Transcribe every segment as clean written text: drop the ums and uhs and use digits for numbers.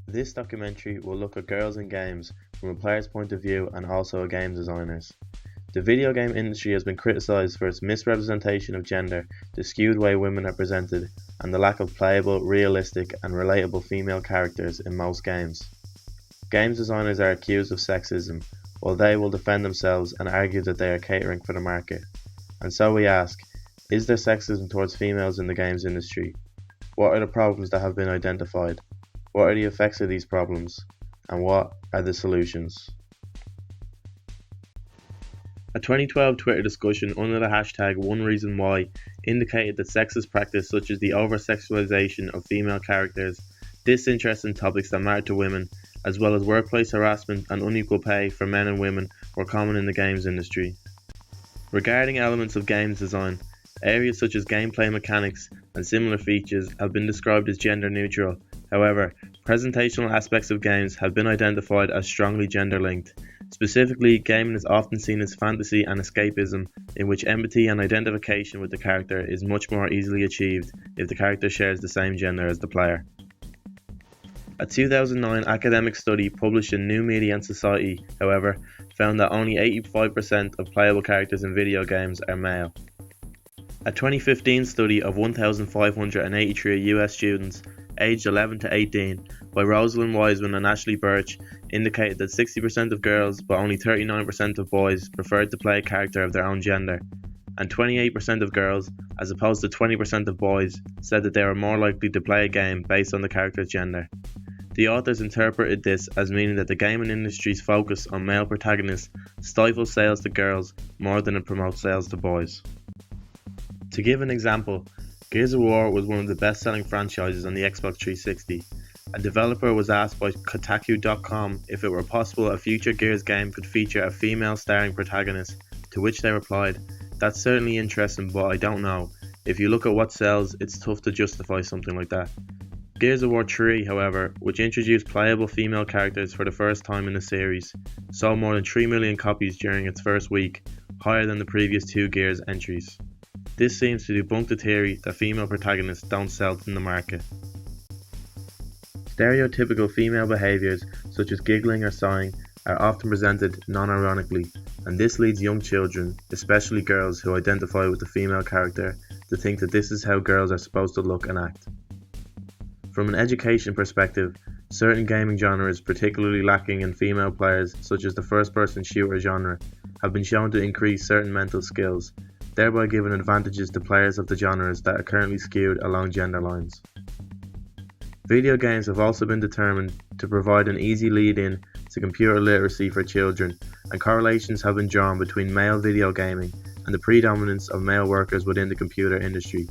This documentary will look at girls in games from a player's point of view and also a game designer's. The video game industry has been criticised for its misrepresentation of gender, the skewed way women are presented, and the lack of playable, realistic, and relatable female characters in most games. Games designers are accused of sexism, while they will defend themselves and argue that they are catering for the market. And so we ask, is there sexism towards females in the games industry? What are the problems that have been identified? What are the effects of these problems? And what are the solutions? A 2012 Twitter discussion under the hashtag #OneReasonWhy indicated that sexist practice such as the over-sexualization of female characters, disinterest in topics that matter to women, as well as workplace harassment and unequal pay for men and women were common in the games industry. Regarding elements of games design, areas such as gameplay mechanics and similar features have been described as gender neutral. However, presentational aspects of games have been identified as strongly gender linked. Specifically, gaming is often seen as fantasy and escapism, in which empathy and identification with the character is much more easily achieved if the character shares the same gender as the player. A 2009 academic study published in New Media and Society, however, found that only 85% of playable characters in video games are male. A 2015 study of 1,583 US students aged 11 to 18 by Rosalind Wiseman and Ashley Birch indicated that 60% of girls but only 39% of boys preferred to play a character of their own gender, and 28% of girls, as opposed to 20% of boys, said that they were more likely to play a game based on the character's gender. The authors interpreted this as meaning that the gaming industry's focus on male protagonists stifles sales to girls more than it promotes sales to boys. To give an example, Gears of War was one of the best-selling franchises on the Xbox 360. A developer was asked by Kotaku.com if it were possible a future Gears game could feature a female starring protagonist, to which they replied, "That's certainly interesting, but I don't know. If you look at what sells, it's tough to justify something like that." Gears of War 3, however, which introduced playable female characters for the first time in the series, sold more than 3 million copies during its first week, higher than the previous two Gears entries. This seems to debunk the theory that female protagonists don't sell in the market. Stereotypical female behaviours, such as giggling or sighing, are often presented non-ironically, and this leads young children, especially girls who identify with the female character, to think that this is how girls are supposed to look and act. From an education perspective, certain gaming genres particularly lacking in female players, such as the first-person shooter genre, have been shown to increase certain mental skills, thereby giving advantages to players of the genres that are currently skewed along gender lines. Video games have also been determined to provide an easy lead-in to computer literacy for children, and correlations have been drawn between male video gaming and the predominance of male workers within the computer industry.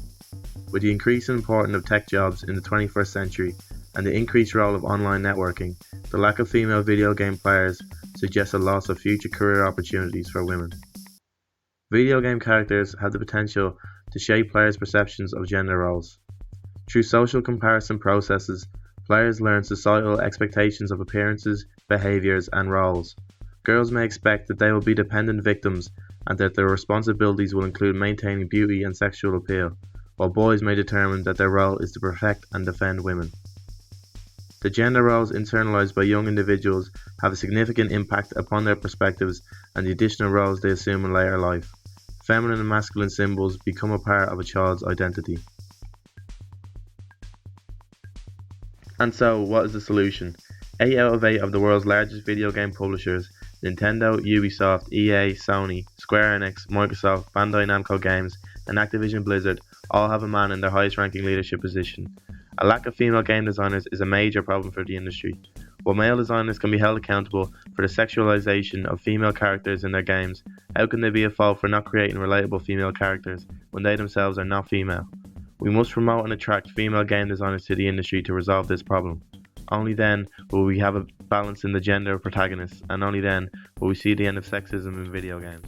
With the increasing importance of tech jobs in the 21st century and the increased role of online networking, the lack of female video game players suggests a loss of future career opportunities for women. Video game characters have the potential to shape players' perceptions of gender roles. Through social comparison processes, players learn societal expectations of appearances, behaviours, and roles. Girls may expect that they will be dependent victims and that their responsibilities will include maintaining beauty and sexual appeal, while boys may determine that their role is to protect and defend women. The gender roles internalized by young individuals have a significant impact upon their perspectives and the additional roles they assume in later life. Feminine and masculine symbols become a part of a child's identity. And so, what is the solution? 8 out of 8 of the world's largest video game publishers, Nintendo, Ubisoft, EA, Sony, Square Enix, Microsoft, Bandai Namco Games, and Activision Blizzard all have a man in their highest ranking leadership position. A lack of female game designers is a major problem for the industry. While male designers can be held accountable for the sexualization of female characters in their games, how can they be at fault for not creating relatable female characters when they themselves are not female? We must promote and attract female game designers to the industry to resolve this problem. Only then will we have a balance in the gender of protagonists, and only then will we see the end of sexism in video games.